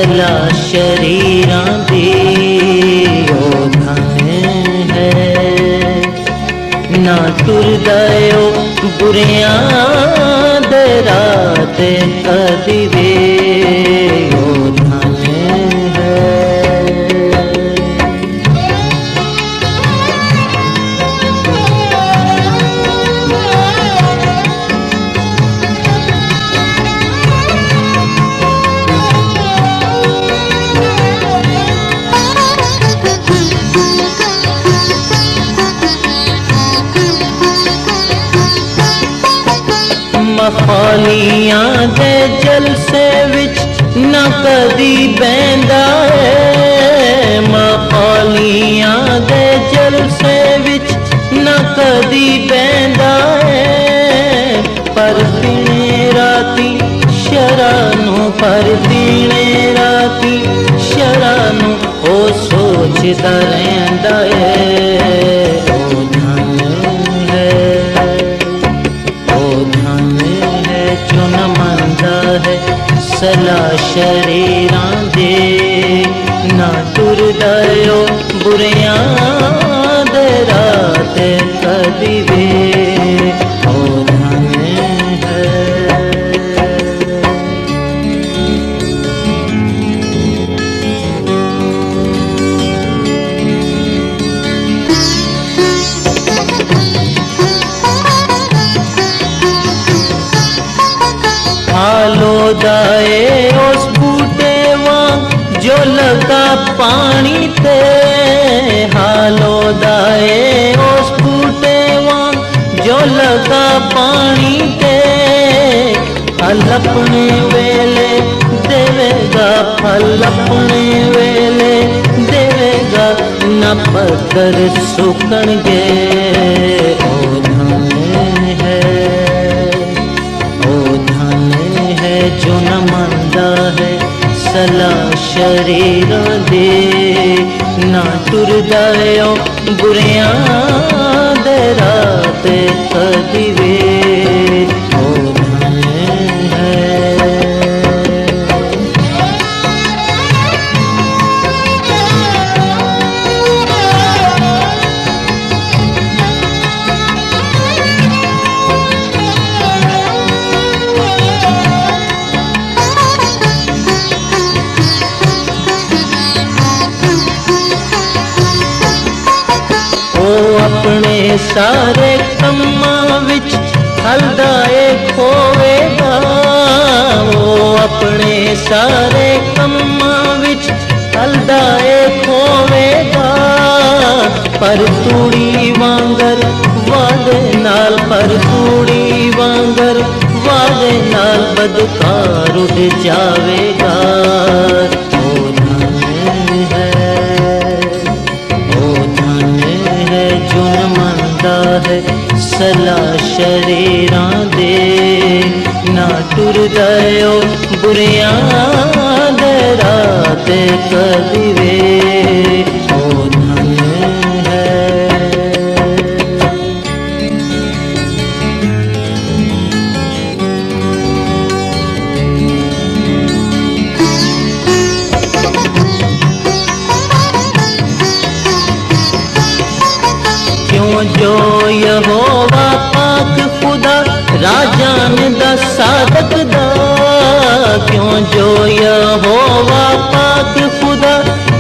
सला शरीरां दी ओ धन है। ना टुरदा ओ बुरियां दे राह ते कदी वे ओ धन है। मखालियां दे जलसे विच ना कदी बैंदा है। मखालियां दे जलसे विच ना कदी बैंदा है। पर दिने राती शरानू पर दिने राती शरानू ओ सोचदा रहिंदा है ओ धन है। जो न मनदा है सला शरीरां दे ना टुरदा ओ बुरियां दे राह ते कदी वे ओ धन है। हालोदाए उस बूटे वांग जो लगा पानी ते। हालोदाए उस बूटे वांग जो लगा पानी ते। फल अपने वेले देवेगा फल अपने वेले देवेगा न पत्थर सुकणगे ओ धन है। ओ धन है जो न मनदा है सला शरीरां दे ना टुरदा ओ बुरियां दे राह ते कदी वे ओ धन है। अपने सारे कम्मां विच हलदाए खोवेगा। वो अपने सारे कम्मां विच हलदाए खोवेगा। पर तूड़ी वांगर वादे नाल पर तूड़ी वांगर वादे नाल बदकार उठ जावेगा ओ धन है। जो न मनदा है सला शरीरां दे ना टुरदा ओ बुरियां दे राह ते कदी वे ओ धन है। जो यहोवा पाक खुदा राजान दा सादक दा। क्यों जो यहोवा पाक खुदा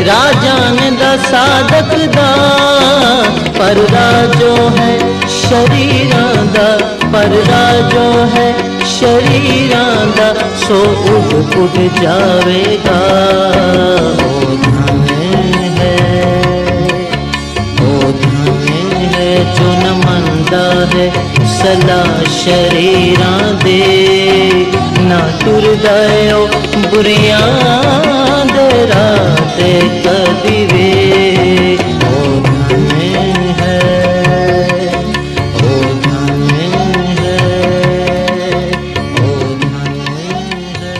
राजान दा सादक दा। पर राजो है शरीरां दा पर राजो है शरीरां दा सो उड़ जावेगा ओ धन है। ओ धन है जो न मनदा है सला शरीरां दे ना टुरदा ओ बुरियां दे राह ते कदी वे ओ धन है। ओ धन है। ओ धन है।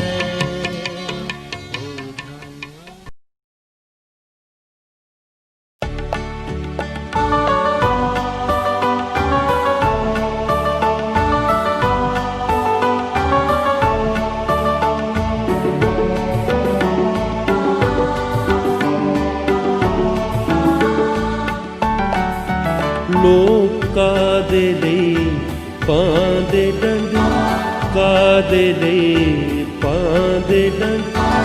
ਪਾਉਂਦੇ ਡੰਡ, ਕਾਦੇ ਲਈ ਪਾਉਂਦੇ ਡੰਡ।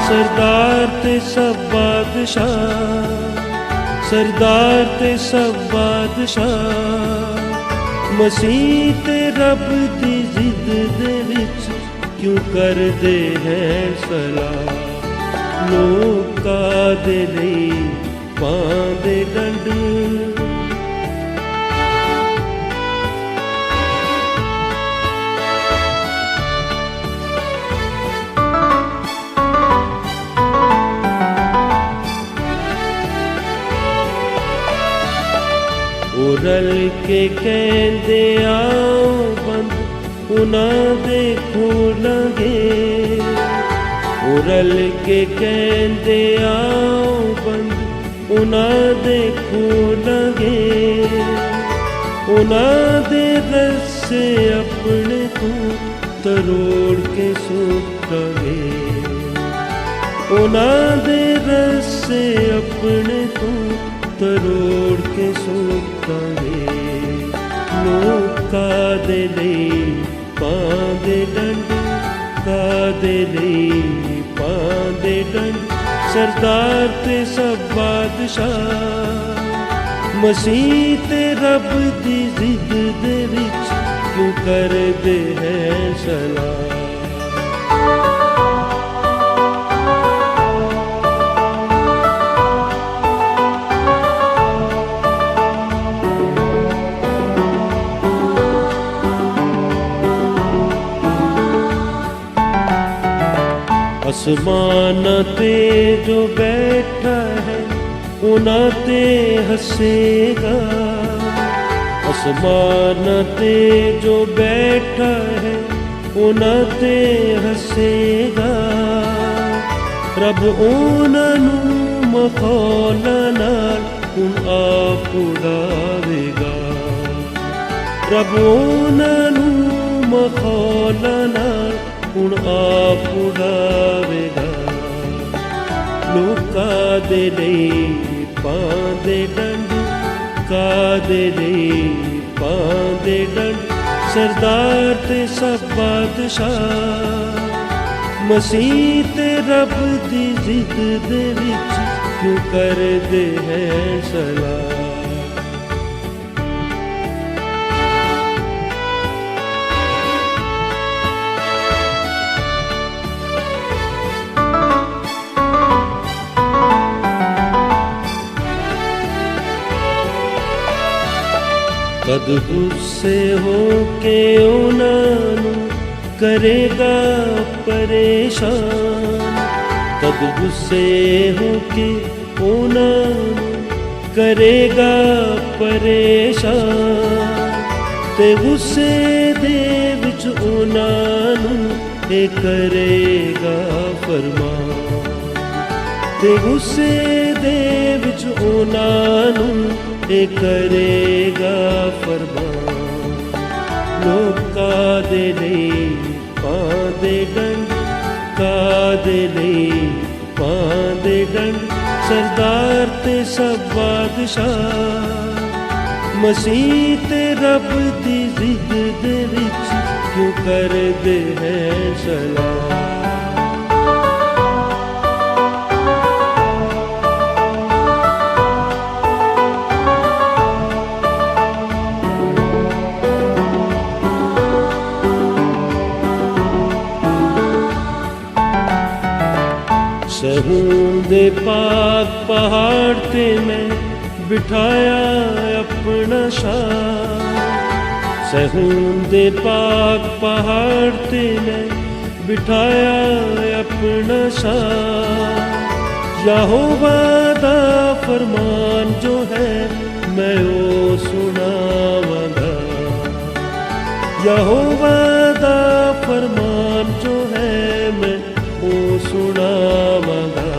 ਸਰਦਾਰ ਤੇ ਸਭ ਬਾਦਸ਼ਾਹ, ਸਰਦਾਰ ਤੇ ਸਭ ਬਾਦਸ਼ਾਹ, ਮਸੀਹ ਤੇ ਰੱਬ ਦੀ ਜ਼ਿੱਦ ਦੇ ਵਿੱਚ ਕਿਉਂ ਕਰਦੇ ਹੈ ਸਲਾਹ। ਲੋਕਾਂ ਦੇ ਲਈ ਪਾਉਂਦੇ ਡੰਡ। ਉਹ ਰਲ ਕੇ ਕਹਿੰਦੇ ਆਓ ਬੰਦ ਉਹਨਾਂ ਦੇ ਖੋਲਾਂਗੇ। ਉਹ ਰਲ ਕੇ ਕਹਿੰਦੇ ਆਓ ਬੰਦ ਉਹਨਾਂ ਦੇ ਖੋਲਾਂਗੇ। ਉਹਨਾਂ ਦੇ ਰੱਸੇ ਆਪਣੇ ਤੋਂ ਤਰੋੜ ਕੇ ਸੁੱਟਾਂਗੇ। ਉਹਨਾਂ ਦੇ ਰੱਸੇ ਆਪਣੇ ਤੋਂ ਤਰੋੜ ਕੇ ਸੁੱਟਾਂਗੇ। ਲੋਕਾਂ ਦੇ ਲਈ ਪਾਉਂਦੇ ਡੰਡ, ਕਾਦੇ ਲਈ ਪਾਉਂਦੇ ਡੰਡ। ਸਰਦਾਰ ਤੇ ਸਭ ਬਾਦਸ਼ਾਹ, ਮਸੀਹ ਤੇ ਰੱਬ ਦੀ ਜ਼ਿੱਦ ਦੇ ਵਿੱਚ ਕਿਉਂ ਕਰਦੇ ਹੈ ਸਲਾਹ। ਅਸਮਾਨਾਂ ਤੇ ਜੋ ਬੈਠਾ ਹੈ ਉਹਨਾਂ ਤੇ ਹੱਸੇਗਾ। ਅਸਮਾਨਾਂ ਤੇ ਜੋ ਬੈਠਾ ਹੈ ਉਹਨਾਂ ਤੇ ਹੱਸੇਗਾ। ਰੱਬ ਉਹਨਾਂ ਨੂੰ ਮਖੌਲਾਂ ਨਾਲ ਹੁਣ ਆਪ ਉਡਾਵੇਗਾ। ਰੱਬ ਉਹਨਾਂ ਨੂੰ ਮਖੌਲਾਂ ਨਾਲ ਹੁਣ ਆਪ ਉਡਾਵੇਗਾ। ਲੋਕਾਂ ਦੇ ਲਈ ਪਾਉਂਦੇ ਡੰਡ, ਕਾਦੇ ਲਈ ਪਾਉਂਦੇ ਡੰਡ। ਸਰਦਾਰ ਤੇ ਸਭ ਬਾਦਸ਼ਾਹ, ਮਸੀਹ ਤੇ ਰੱਬ ਦੀ ਜ਼ਿੱਦ ਦੇ ਵਿੱਚ ਕਿਉਂ ਕਰਦੇ ਹੈ ਸਲਾਹ। ਕਦ ਗੁੱਸੇ ਹੋ ਕੇ ਉਹਨਾਂ ਨੂੰ ਕਰੇਗਾ ਪਰੇਸ਼ਾਨ। ਕਦ ਗੁੱਸੇ ਹੋ ਕੇ ਉਹਨਾਂ ਨੂੰ ਕਰੇਗਾ ਪਰੇਸ਼ਾਨ। ਤੇ ਗੁੱਸੇ ਦੇ ਵਿੱਚ ਉਹਨਾਂ ਨੂੰ ਇਹ ਕਰੇਗਾ ਫਰਮਾਨ। ਤੇ ਗੁੱਸੇ ਦੇ ਵਿੱਚ ਉਹਨਾਂ ਨੂੰ ਇਹ ਕਰੇਗਾ ਫਰਮਾਨ। ਲੋਕਾਂ ਦੇ ਲਈ ਪਾਉਂਦੇ ਡੰਡ, ਕਾਦੇ ਲਈ ਪਾਉਂਦੇ ਡੰਡ। ਸਰਦਾਰ ਤੇ ਸਭ ਬਾਦਸ਼ਾਹ, ਮਸੀਹ ਤੇ ਰੱਬ ਦੀ ਜ਼ਿੱਦ ਦੇ ਵਿੱਚ ਕਿਉਂ ਕਰਦੇ ਹੈ ਸਲਾਹ। सहून दे पाक पहाड़ ते मैं बिठाया अपना शाह। सहून दे पाक पहाड़ ते मैं बिठाया अपना शाह। यहोवा दा फरमान जो है मैं वो सुनावांगा। यहोवा दा फरमान जो है मैं वो सुनावांगा।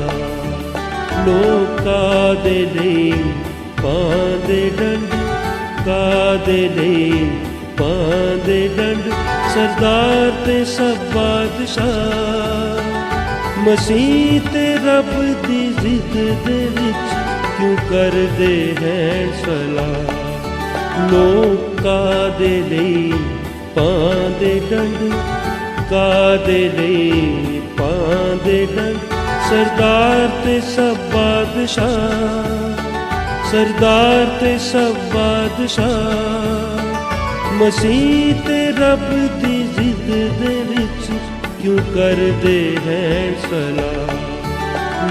लोकां दे लई पांदे डंड, कादे लई पांदे डंड। सरदार ते सब बादशाह, मसीह ते रब दी जिद दे विच क्यों करदे हैं सलाह। लोकां दे लई ਪਾਉਂਦੇ ਡੰਡ, ਕਾਦੇ ਲਈ ਪਾਉਂਦੇ ਡੰਡ। ਸਰਦਾਰ ਤੇ ਸਭ ਬਾਦਸ਼ਾਹ, ਸਰਦਾਰ ਤੇ ਸਭ ਬਾਦਸ਼ਾਹ। ਮਸੀਹ ਤੇ ਰੱਬ ਦੀ ਜ਼ਿੱਦ ਦੇ ਵਿੱਚ ਕਿਉਂ ਕਰਦੇ ਹੈ ਸਲਾਹ।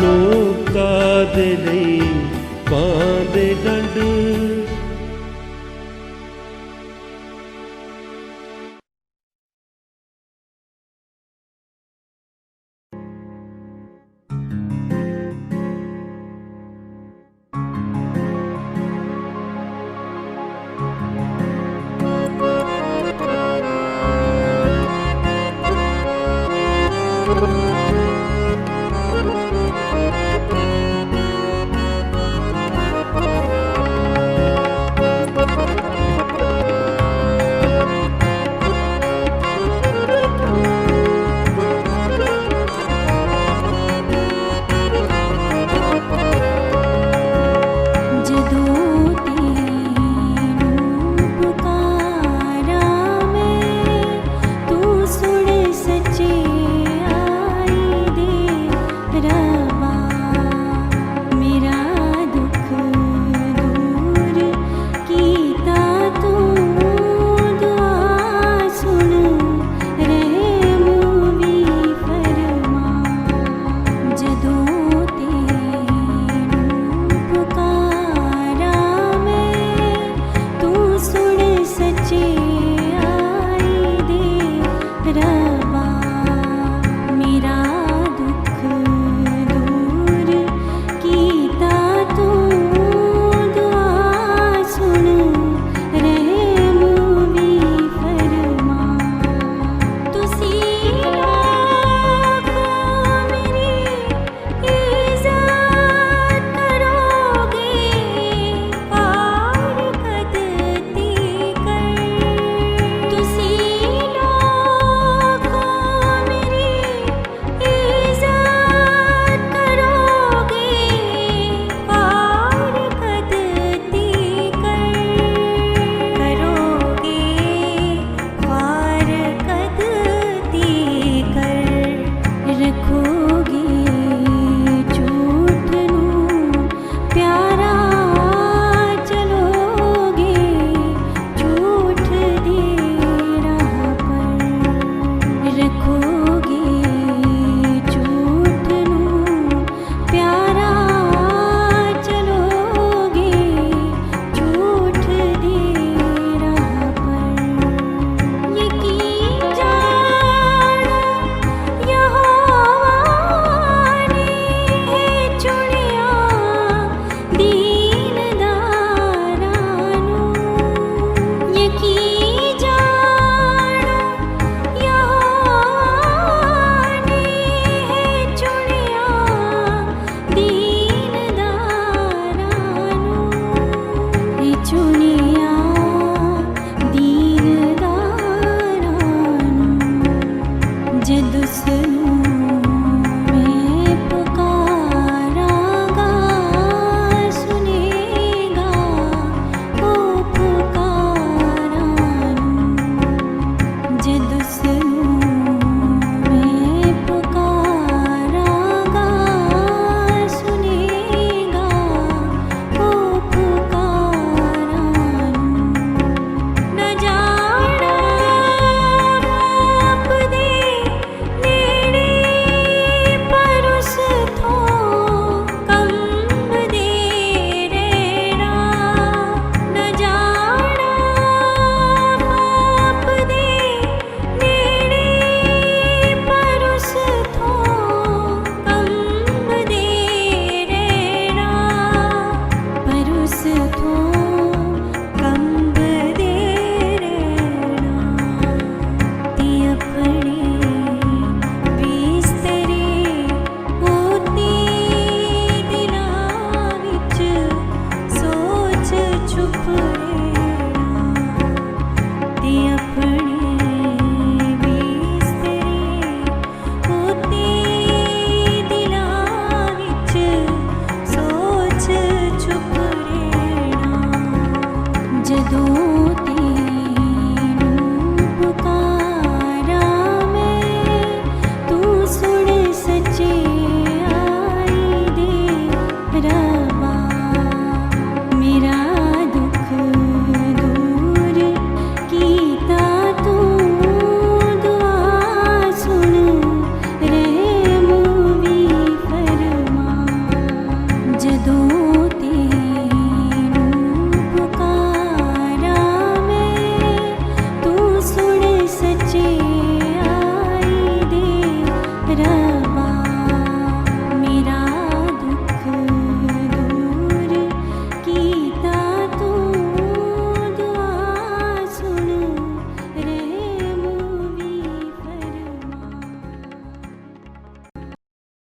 ਲੋਕਾਂ ਦੇ ਲਈ ਪਾਉਂਦੇ ਡੰਡ।